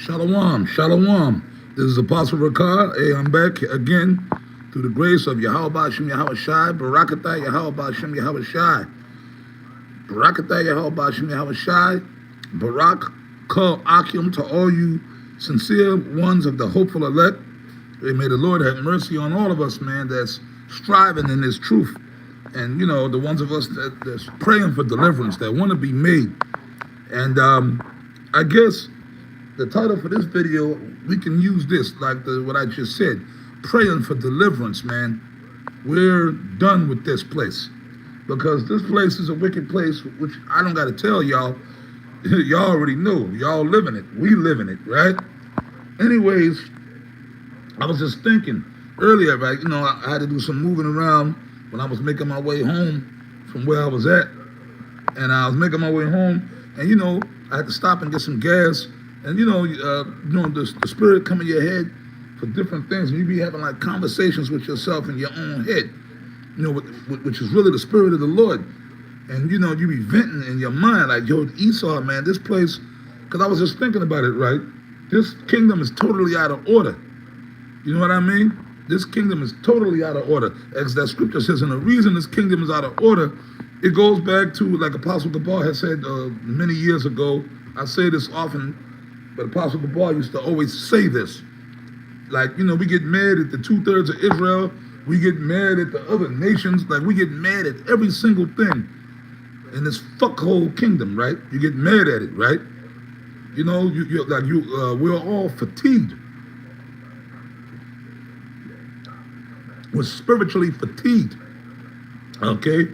Shalom, shalom. This is Apostle Ricard. Hey, I'm back again through the grace of Yahweh Shem Yahweh Shai, Barakatah Yahweh Shem Yahweh Shai, Barakatah Yahweh Shem Yahweh Shai, Barak Kal Akim to all you sincere ones of the hopeful elect. Hey, may the Lord have mercy on all of us, man, that's striving in this truth. And, you know, the ones of us that's praying for deliverance, that want to be made. And I guess the title for this video, we can use this, like what I just said, praying for deliverance, man. We're done with this place because this place is a wicked place, which I don't got to tell y'all. Y'all already know. Y'all live in it. We live in it, right? Anyways, I was just thinking earlier, right? You know, I had to do some moving around when I was making my way home from where I was at. And I was making my way home, and, you know, I had to stop and get some gas. And, the spirit come in your head for different things. And you be having, like, conversations with yourself in your own head, you know, which is really the spirit of the Lord. And, you know, you be venting in your mind, like, yo, Esau, man, this place, because I was just thinking about it, right? This kingdom is totally out of order. You know what I mean? This kingdom is totally out of order. As that scripture says, and the reason this kingdom is out of order, it goes back to, like Apostle Gabar had said many years ago. I say this often, but Apostle Gabar used to always say this. Like, you know, we get mad at the 2/3 of Israel. We get mad at the other nations. Like, we get mad at every single thing in this fuck whole kingdom, right? You get mad at it, right? You know, we're all fatigued. We're spiritually fatigued, okay,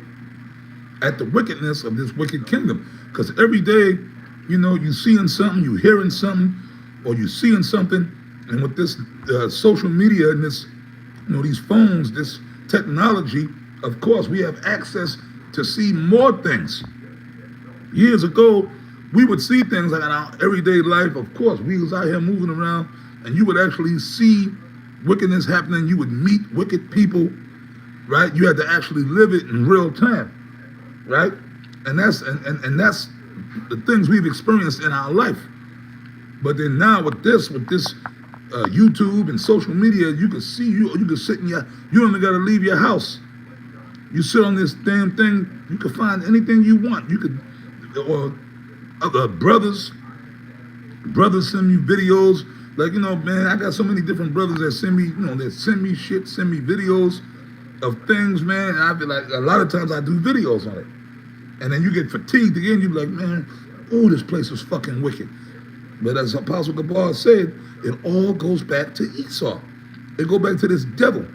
at the wickedness of this wicked kingdom. Because every day, you know, you seeing something, you hearing something, or you seeing something, and with this social media and this, you know, these phones, this technology, of course, we have access to see more things. Years ago, we would see things like in our everyday life. Of course, we was out here moving around, and you would actually see wickedness happening. You would meet wicked people, right? You had to actually live it in real time, right? And that's the things we've experienced in our life. But then now with this YouTube and social media, you can see, you can sit in you don't even got to leave your house. You sit on this damn thing, you can find anything you want. You could, or other brothers send you videos. Like, you know, man, I got so many different brothers that send me, you know, that send me shit, send me videos of things, man. And I be like, a lot of times I do videos on it. And then you get fatigued again. You be like, man, oh, this place is fucking wicked. But as Apostle Gabar said, it all goes back to Esau. It go back to this devil.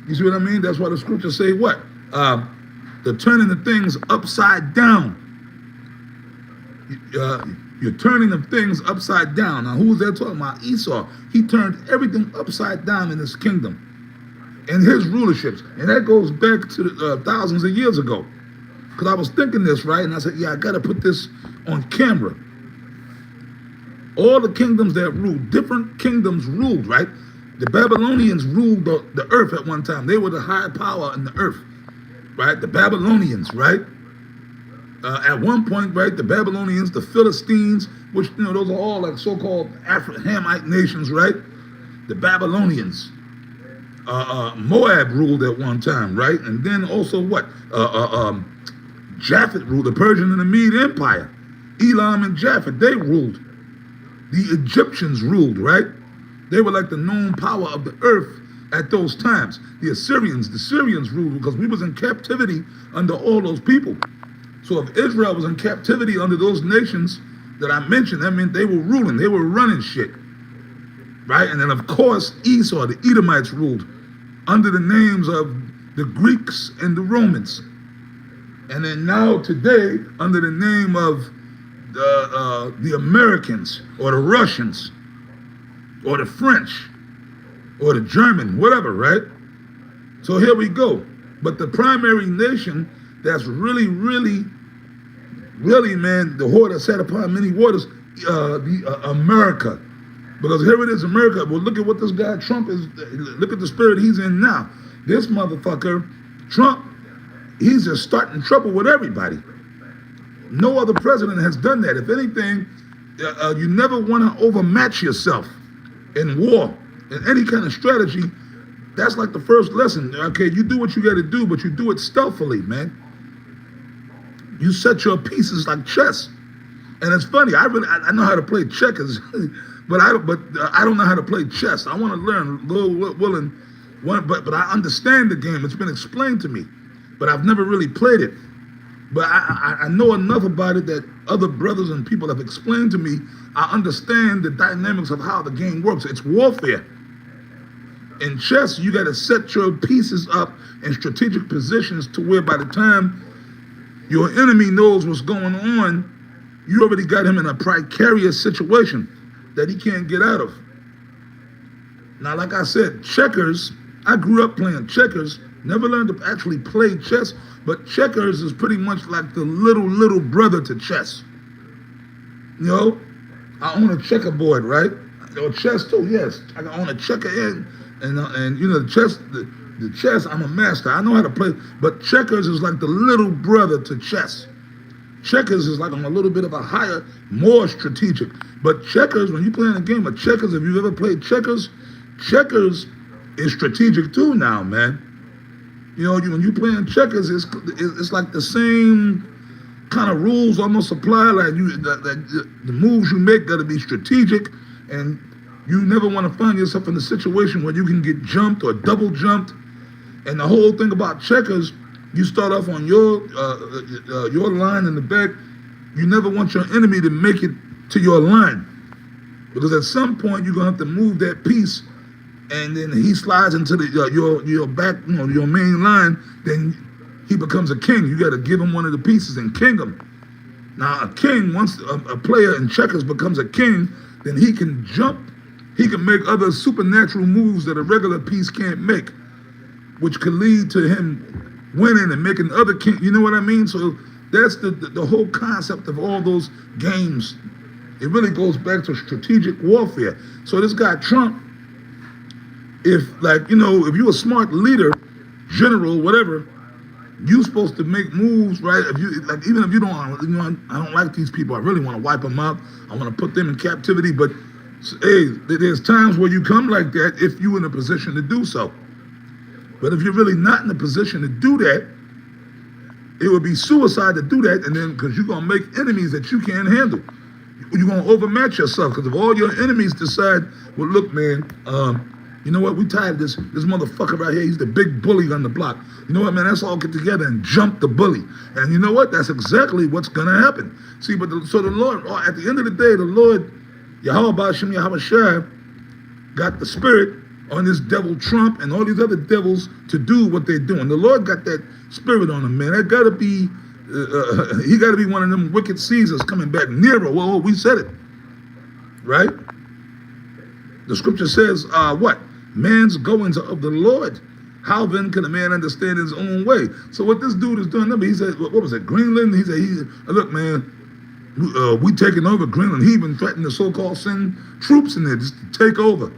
You see what I mean? That's why the scriptures say what? They're turning the things upside down. You're turning the things upside down. Now, who's that talking about? Esau. He turned everything upside down in this kingdom and his rulerships. And that goes back to thousands of years ago. Because I was thinking this, right? And I said, yeah, I got to put this on camera. All the kingdoms that ruled, different kingdoms ruled, right? The Babylonians ruled the earth at one time. They were the high power in the earth, right? The Babylonians, right? At one point, right, the Babylonians, the Philistines, which, you know, those are all like so-called Hamite nations, right? The Babylonians. Moab ruled at one time, right? And then also what? Japhet ruled, the Persian and the Mede Empire. Elam and Japhet, they ruled. The Egyptians ruled, right? They were like the known power of the earth at those times. The Syrians ruled because we was in captivity under all those people. So if Israel was in captivity under those nations that I mentioned, that meant they were ruling, they were running shit, right? And then of course, Esau, the Edomites ruled under the names of the Greeks and the Romans. And then now today, under the name of the Americans or the Russians or the French or the German, whatever, right? So here we go. But the primary nation that's really, man, the whore that sat upon many waters, America. Because here it is, America. Well, look at what this guy Trump is, look at the spirit he's in now. This motherfucker, Trump, he's just starting trouble with everybody. No other president has done that. If anything, You never want to overmatch yourself in war, in any kind of strategy. That's like the first lesson. Okay, you do what you got to do, but you do it stealthily, man. You set your pieces like chess. And it's funny. I know how to play checkers, but I don't know how to play chess. I want to learn. Lord willing, but I understand the game. It's been explained to me, but I've never really played it. But I know enough about it that other brothers and people have explained to me. I understand the dynamics of how the game works. It's warfare. In chess, you got to set your pieces up in strategic positions to where by the time your enemy knows what's going on, you already got him in a precarious situation that he can't get out of. Now, like I said, checkers, I grew up playing checkers, never learned to actually play chess, but checkers is pretty much like the little brother to chess. You know, I own a checkerboard, right? Or chess too, yes. I own a checker and you know, the chess, I'm a master. I know how to play, but checkers is like the little brother to chess. Checkers is like on a little bit of a higher, more strategic. But checkers, when you're playing a game of checkers, if you've ever played checkers, checkers is strategic too now, man. You know, when you're playing checkers, it's like the same kind of rules almost apply. Like the moves you make got to be strategic, and you never want to find yourself in a situation where you can get jumped or double jumped. And the whole thing about checkers, you start off on your line in the back. You never want your enemy to make it to your line, because at some point you're gonna have to move that piece, and then he slides into your back, you know, your main line. Then he becomes a king. You got to give him one of the pieces and king him. Now a king, once a player in checkers becomes a king, then he can jump. He can make other supernatural moves that a regular piece can't make, which could lead to him winning and making other king. You know what I mean? So that's the whole concept of all those games. It really goes back to strategic warfare. So this guy Trump, if like, you know, if you're a smart leader, general, whatever, you're supposed to make moves, right? If you like, even if you don't, you know, I don't like these people. I really want to wipe them out. I want to put them in captivity. But hey, there's times where you come like that if you're in a position to do so. But if you're really not in a position to do that, it would be suicide to do that, and then because you're gonna make enemies that you can't handle. You're gonna overmatch yourself, because if all your enemies decide, well, look, man, you know what? We tired of this motherfucker right here. He's the big bully on the block. You know what, man? Let's all get together and jump the bully. And you know what? That's exactly what's gonna happen. See, but so the Lord, at the end of the day, the Lord, Yahweh Ba'Shem Yahweh Shai, got the spirit on this devil Trump and all these other devils to do what they're doing. The Lord got that spirit on him, man. That gotta be, he gotta be one of them wicked Caesars coming back. Nero, well, we said it, right? The scripture says, what? Man's goings are of the Lord. How then can a man understand his own way? So what this dude is doing, he said, what was it, Greenland? He said, look, man, we taking over Greenland. He even threatened to so-called send troops in there just to take over.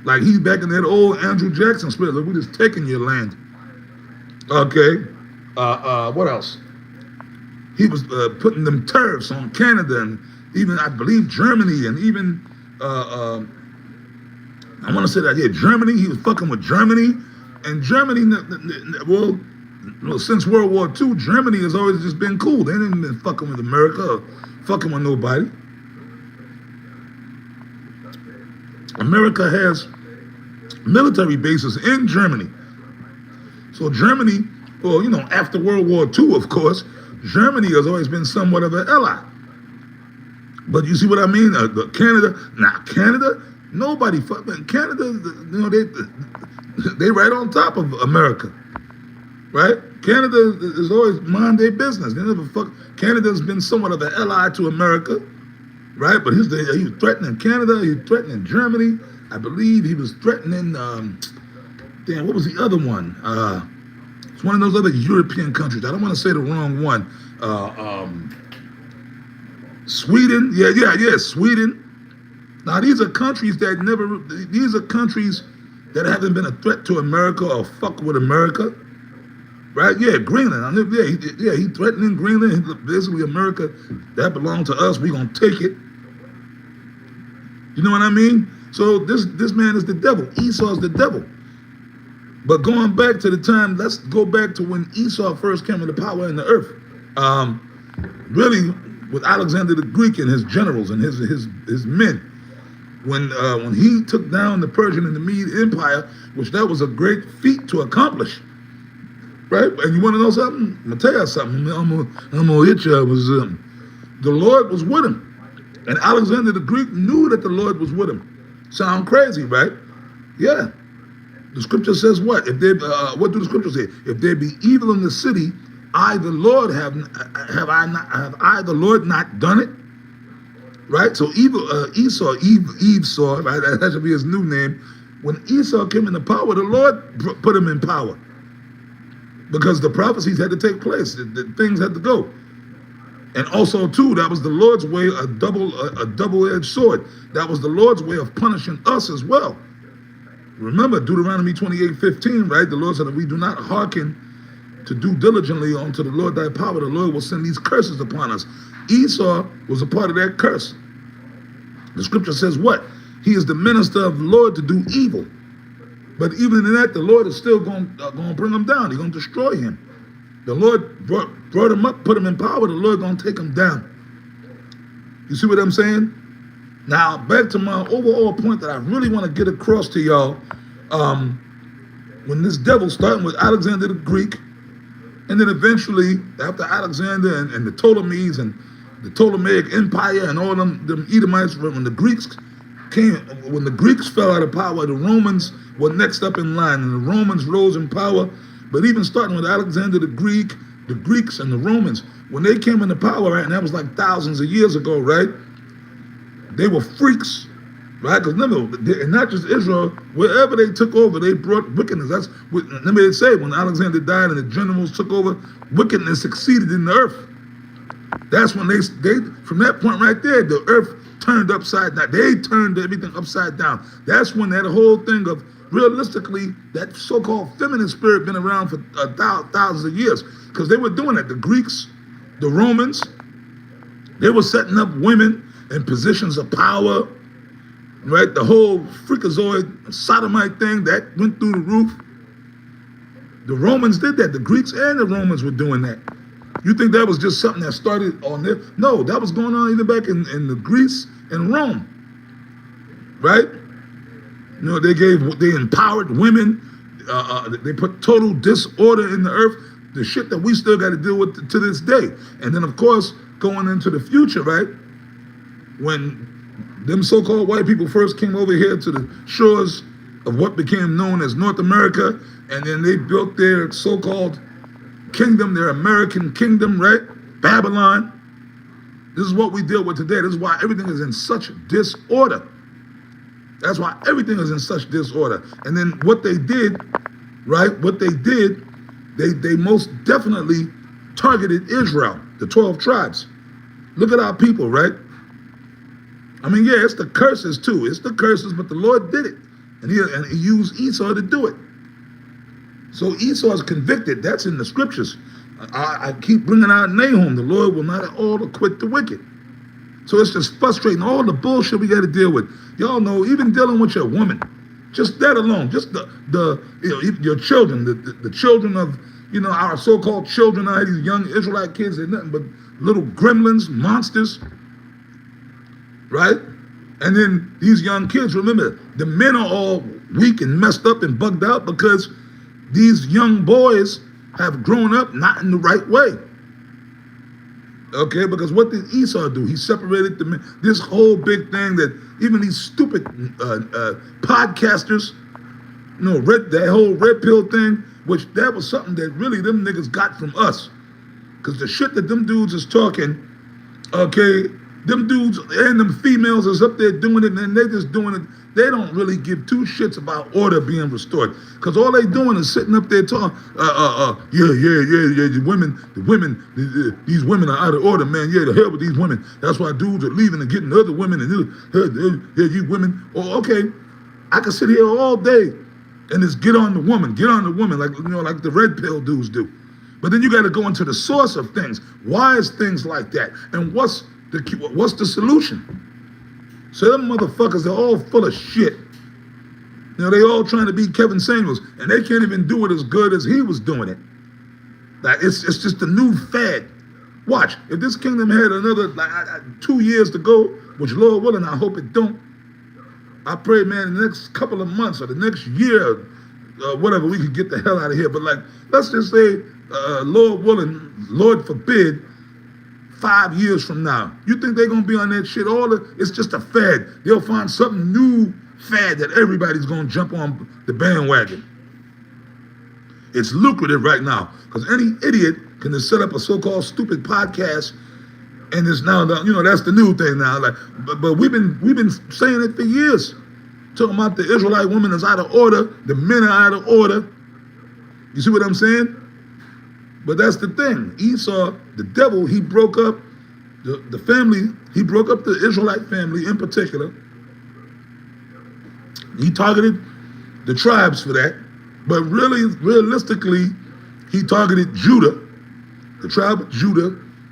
Like he's back in that old Andrew Jackson spirit. Look, we're just taking your land. Okay. What else? He was putting them tariffs on Canada and even, I believe, Germany, and even, I want to say that, yeah, Germany. He was fucking with Germany. And Germany, well, since World War II, Germany has always just been cool. They ain't been fucking with America or fucking with nobody. America has military bases in Germany. So Germany, well, you know, after World War II, of course, Germany has always been somewhat of an ally. But you see what I mean? Canada, Canada, nobody fucking, Canada, you know, they right on top of America, right? Canada is always mind their business. They never fuck. Canada's been somewhat of an ally to America, right? But he was threatening Canada, he was threatening Germany. I believe he was threatening, what was the other one? It's one of those other European countries. I don't want to say the wrong one. Sweden, yeah, Sweden. Now these are countries that haven't been a threat to America or fuck with America, right? Yeah, Greenland. He threatening Greenland. Basically, America, that belongs to us. We gonna take it. You know what I mean? So this man is the devil. Esau is the devil. But going back to the time, let's go back to when Esau first came into power in the earth. Really, with Alexander the Greek and his generals and his men. When he took down the Persian and the Mede Empire, which that was a great feat to accomplish. Right? And you want to know something? I'm going to tell you something. I'm gonna hit you. The Lord was with him. And Alexander the Greek knew that the Lord was with him. Sound crazy, right? Yeah. The scripture says what? What do the scriptures say? If there be evil in the city, I the Lord have I the Lord not done it? Right? So Eve saw, right? That should be his new name. When Esau came into power, the Lord put him in power. Because the prophecies had to take place. The things had to go. And also, too, that was the Lord's way, a double-edged sword. That was the Lord's way of punishing us as well. Remember, Deuteronomy 28:15, right? The Lord said, if we do not hearken to do diligently unto the Lord thy power, the Lord will send these curses upon us. Esau was a part of that curse. The scripture says what? He is the minister of the Lord to do evil. But even in that, the Lord is still going to bring him down. He's going to destroy him. The Lord brought him up, put him in power. The Lord going to take him down. You see what I'm saying? Now, back to my overall point that I really want to get across to y'all. When this devil, starting with Alexander the Greek, and then eventually, after Alexander and the Ptolemies and the Ptolemaic Empire and all them Edomites, when the Greeks fell out of power, the Romans were next up in line, and the Romans rose in power. But even starting with Alexander the Greek, the Greeks and the Romans, when they came into power, right, and that was like thousands of years ago, right, they were freaks, right? Because remember, and not just Israel, wherever they took over, they brought wickedness. That's what, let me say, when Alexander died and the generals took over, wickedness succeeded in the earth. That's when they from that point right there, the earth turned upside down. They turned everything upside down. That's when that whole thing of, realistically, that so-called feminine spirit been around for thousands of years, because they were doing it. The Greeks, the Romans, they were setting up women in positions of power, right? The whole freakazoid sodomite thing that went through the roof. The Romans did that. The Greeks and the Romans were doing that. You think that was just something that started on there? No, that was going on even back in the Greece and Rome, right? You know, they empowered women. They put total disorder in the earth. The shit that we still got to deal with to this day. And then, of course, going into the future, right? When them so-called white people first came over here to the shores of what became known as North America, and then they built their so-called kingdom, their American kingdom, right? Babylon. This is what we deal with today. This is why everything is in such disorder. That's why everything is in such disorder. And then what they did, right? What they did, they most definitely targeted Israel, the 12 tribes. Look at our people, right? I mean, yeah, it's the curses too. It's the curses, but the Lord did it. And he used Esau to do it. So Esau is convicted. That's in the scriptures. I keep bringing out Nahum. The Lord will not at all acquit the wicked. So it's just frustrating, all the bullshit we got to deal with. Y'all know, even dealing with your woman, just that alone, just your children, the children of, our so-called children, these young Israelite kids, they're nothing but little gremlins, monsters, right? And then these young kids, remember, the men are all weak and messed up and bugged out because these young boys have grown up not in the right way. Okay, because what did Esau do? He separated the men. This whole big thing that even these stupid podcasters, that whole red pill thing, which that was something that really them niggas got from us. Because the shit that them dudes is talking, okay, them dudes and them females is up there doing it, and they just doing it. They don't really give two shits about order being restored. Because all they doing is sitting up there talking, the women, these women are out of order, man. Yeah, the hell with these women. That's why dudes are leaving and getting other women, and you women. Oh, okay, I can sit here all day and just get on the woman, like the red pill dudes do. But then you got to go into the source of things. Why is things like that? And what's the solution? So them motherfuckers, they're all full of shit. You know, they all trying to be Kevin Samuels, and they can't even do it as good as he was doing it. Like, it's just a new fad. Watch, if this kingdom had another 2 years to go, which Lord willing, I hope it don't. I pray, man, in the next couple of months or the next year, whatever, we could get the hell out of here. But like, let's just say, Lord willing, Lord forbid, 5 years from now, you think they're gonna be on that shit? It's just a fad. They'll find something new fad that everybody's gonna jump on the bandwagon. It's lucrative right now because any idiot can just set up a so-called stupid podcast, and it's now that's the new thing now. Like, but we've been saying it for years, talking about the Israelite woman is out of order, the men are out of order. You see what I'm saying? But that's the thing. Esau, the devil, he broke up the family. He broke up the Israelite family in particular. He targeted the tribes for that. But really, realistically, he targeted Judah, the tribe of Judah,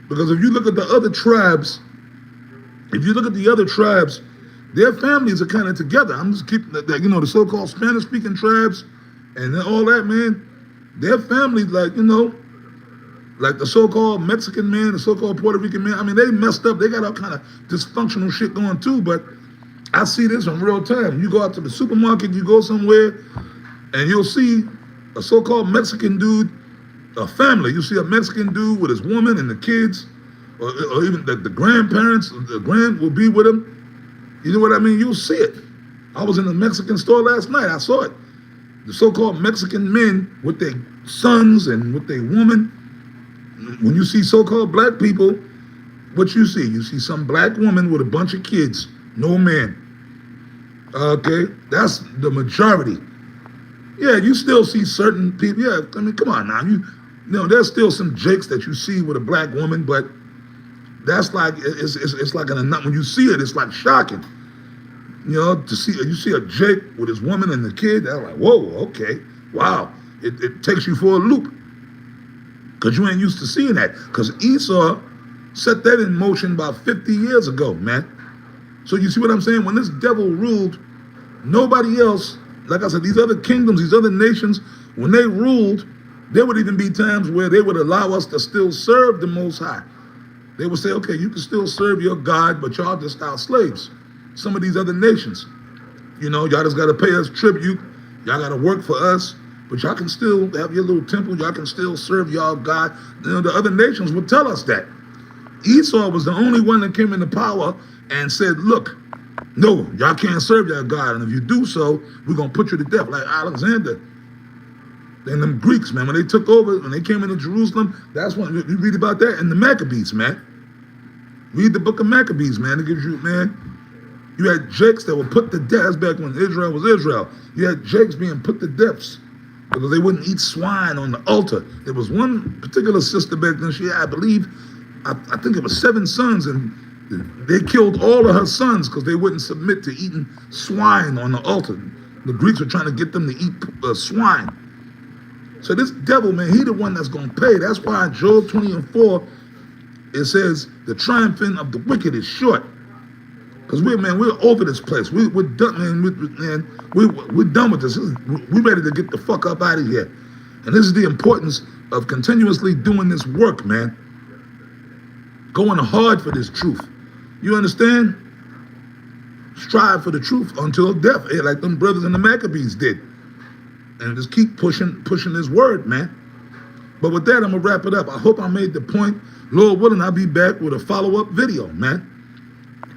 because if you look at the other tribes, their families are kind of together. I'm just keeping the so-called Spanish-speaking tribes and all that, man. Their families, like the so-called Mexican man, the so-called Puerto Rican man. I mean, they messed up. They got all kind of dysfunctional shit going too. But I see this in real time. You go out to the supermarket, you go somewhere, and you'll see a so-called Mexican dude, a family. You see a Mexican dude with his woman and the kids, or even the grandparents, the grand will be with him. You know what I mean? You'll see it. I was in a Mexican store last night. I saw it. The so-called Mexican men with their sons and with their woman. When you see so-called black people, what you see? You see some black woman with a bunch of kids, no man. Okay? That's the majority. Yeah, you still see certain people. Yeah, I mean, come on now. There's still some jakes that you see with a black woman, but that's like, it's like when you see it, it's like shocking. You see a jake with his woman and the kid, they're like, whoa, okay, wow. It takes you for a loop because you ain't used to seeing that. Because Esau set that in motion about 50 years ago, man. So you see what I'm saying? When this devil ruled, nobody else, like I said, these other kingdoms, these other nations, when they ruled, there would even be times where they would allow us to still serve the Most High. They would say, okay, you can still serve your God, but y'all just our slaves. Some of these other nations, y'all just got to pay us tribute. Y'all got to work for us, but y'all can still have your little temple. Y'all can still serve y'all God. The other nations would tell us that. Esau was the only one that came into power and said, look, no, y'all can't serve your God. And if you do so, we're going to put you to death. Like Alexander and them Greeks, man, when they took over, when they came into Jerusalem, that's when you read about that in the Maccabees, man. Read the book of Maccabees, man. It gives you, man, you had jakes that were put to death. That's back when Israel was Israel. You had jakes being put to death because they wouldn't eat swine on the altar. There was one particular sister back then, she had, I think it was 7 sons, and they killed all of her sons because they wouldn't submit to eating swine on the altar. The Greeks were trying to get them to eat swine. So this devil, man, he the one that's going to pay. That's why in Job 20:4, it says, the triumphing of the wicked is short. Because we're over this place. We're done, man. We're done with this. We're ready to get the fuck up out of here. And this is the importance of continuously doing this work, man. Going hard for this truth. You understand? Strive for the truth until death, like them brothers in the Maccabees did. And just keep pushing this word, man. But with that, I'm going to wrap it up. I hope I made the point. Lord willing, I'll be back with a follow-up video, man.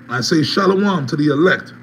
I say shalom to the elect.